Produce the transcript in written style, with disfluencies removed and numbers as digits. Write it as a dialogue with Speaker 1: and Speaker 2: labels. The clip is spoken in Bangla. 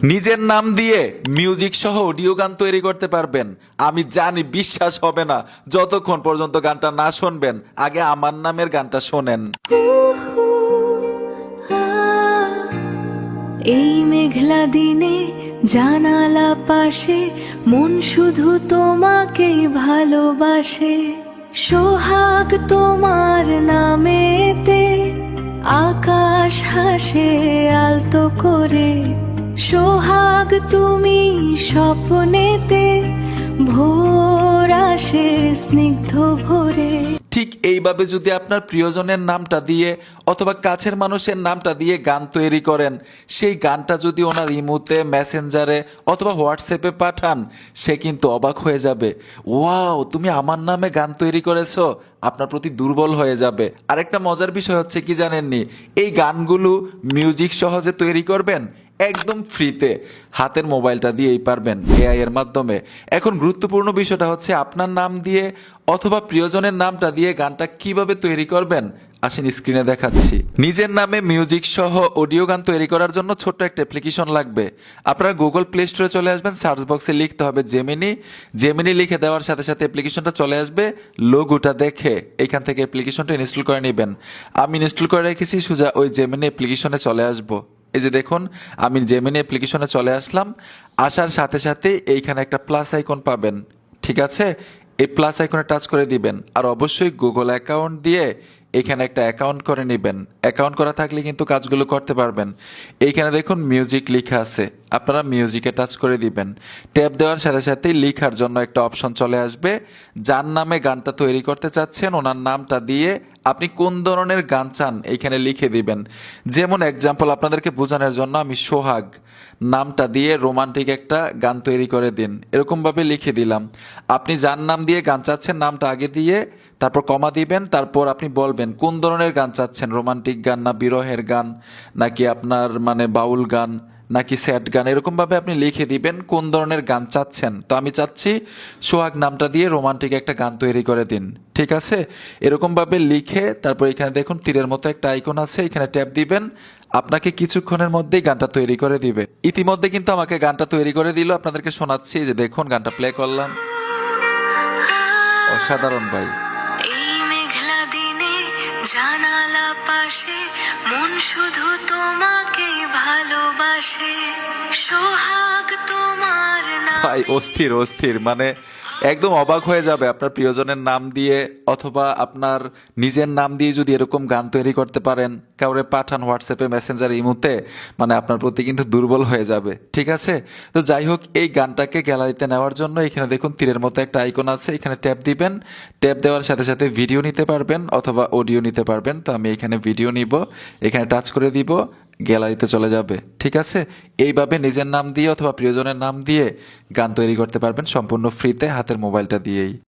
Speaker 1: নিজের নাম দিয়ে মিউজিক সহ অডিও গান তৈরি করতে পারবেন। আমি জানি বিশ্বাস হবে না যতক্ষণ পর্যন্ত গানটা না শুনবেন। আগে আমার নামের গানটা শোনেন।
Speaker 2: এই মেঘলা দিনে জানালা পাশে মন শুধু তোমাকেই ভালোবাসে। সোহাগ তোমার নামেতে আকাশ হাসে আলতো করে। সোহাগ তুমি স্বপ্নেতে ভোর আসে স্নিগ্ধ ভোরে।
Speaker 1: ঠিক এইভাবে যদি আপনার প্রিয়জনের নামটা দিয়ে অথবা কাছের মানুষের নামটা দিয়ে গান তৈরি করেন, সেই গানটা যদি ওনার ইমোতে, মেসেঞ্জারে অথবা হোয়াটসঅ্যাপে পাঠান, সে কিন্তু অবাক হয়ে যাবে। ওয়াও, তুমি আমার নামে গান তৈরি করেছো, আপনার প্রতি দুর্বল হয়ে যাবে। আরেকটা মজার বিষয় হচ্ছে কি জানেননি, এই গানগুলো মিউজিক সহজে তৈরি করবেন একদম ফ্রিতে, হাতের মোবাইলটা দিয়েই পারবেন এআই এর মাধ্যমে। এখন গুরুত্বপূর্ণ বিষয়টা হচ্ছে আপনার নাম দিয়ে অথবা প্রিয়জনের নামটা দিয়ে গানটা কিভাবে তৈরি করবেন আসেন স্ক্রিনে দেখাচ্ছি। নিজের নামে মিউজিক সহ অডিও গান তৈরি করার জন্য ছোট্ট একটা অ্যাপ্লিকেশন লাগবে। আপনারা গুগল প্লে স্টোরে চলে আসবেন, সার্চ বক্সে লিখতে হবে জেমিনি। জেমিনি লিখে দেওয়ার সাথে সাথে অ্যাপ্লিকেশনটা চলে আসবে। লোগোটা দেখে এখান থেকে অ্যাপ্লিকেশনটা ইনস্টল করে নেবেন। আমি ইনস্টল করে রেখেছি, সোজা ওই জেমিনি অ্যাপ্লিকেশনে চলে আসবো। এই যে দেখুন, আমি জেমিনি অ্যাপ্লিকেশনে চলে আসলাম। আসার সাথে সাথে এইখানে একটা প্লাস আইকন পাবেন, ঠিক আছে? এই প্লাস আইকনে টাচ করে দিবেন। আর অবশ্যই গুগল অ্যাকাউন্ট দিয়ে এখানে একটা অ্যাকাউন্ট করে নেবেন। অ্যাকাউন্ট করা থাকলে কিন্তু কাজগুলো করতে পারবেন। এইখানে দেখুন মিউজিক লেখা আছে, আপনারা মিউজিকে টাচ করে দিবেন। ট্যাপ দেওয়ার সাথে সাথেই লেখার জন্য একটা অপশন চলে আসবে। যার নামে গানটা তৈরি করতে চাচ্ছেন ওনার নামটা দিয়ে আপনি কোন ধরনের গান চান এইখানে লিখে দিবেন। যেমন এক্সাম্পল আপনাদেরকে বোঝানোর জন্য আমি সোহাগ নামটা দিয়ে রোমান্টিক একটা গান তৈরি করে দিন, এরকমভাবে লিখে দিলাম। আপনি যার নাম দিয়ে গান চাচ্ছেন নামটা আগে দিয়ে তারপর কমা দিবেন। তারপর আপনি বলবেন কোন ধরনের গান চাচ্ছেন, রোমান্টিক গান না বিরহের গান, নাকি আপনার মানে বাউল গান, নাকি স্যাড গান, এরকমভাবে আপনি লিখে দিবেন কোন ধরনের গান চাচ্ছেন। তো আমি চাচ্ছি সোহাগ নামটা দিয়ে রোমান্টিক একটা গান তৈরি করে দিন, ঠিক আছে? এরকমভাবে লিখে তারপর এখানে দেখুন তীরের মতো একটা আইকন আছে, এখানে ট্যাপ দিবেন। আপনাকে কিছুক্ষণের মধ্যেই গানটা তৈরি করে দিবে। ইতিমধ্যে কিন্তু আমাকে গানটা তৈরি করে দিল, আপনাদেরকে শোনাচ্ছি। যে দেখুন গানটা প্লে করলাম, অসাধারণ ভাই।
Speaker 2: এই মেঘলা দিনে জানালা পাশে মন শুধু তোমাকে ভালোবাসে। সোহাগ তোমার
Speaker 1: ভাই অস্থির অস্থির, মানে একদম অবাক হয়ে যাবে আপনার প্রিয়জনের নাম দিয়ে অথবা আপনার নিজের নাম দিয়ে যদি এরকম গান তৈরি করতে পারেন, কাউরে পাঠান হোয়াটসঅ্যাপে, মেসেঞ্জারে, ইমোতে, মানে আপনার প্রতি কিন্তু দুর্বল হয়ে যাবে, ঠিক আছে? তো যাই হোক, এই গানটাকে গ্যালারিতে নেওয়ার জন্য এখানে দেখুন তীরের মতো একটা আইকন আছে, এখানে ট্যাপ দিবেন। ট্যাপ দেওয়ার সাথে সাথে ভিডিও নিতে পারবেন অথবা অডিও নিতে পারবেন। তো আমি এখানে ভিডিও নিব, এখানে টাচ করে দিব, গ্যালারিতে চলে যাবে, ঠিক আছে? এইভাবে নিজের নাম দিয়ে অথবা প্রিয়জনের নাম দিয়ে গান তৈরি করতে পারবেন সম্পূর্ণ ফ্রিতে, হাতের মোবাইলটা দিয়েই।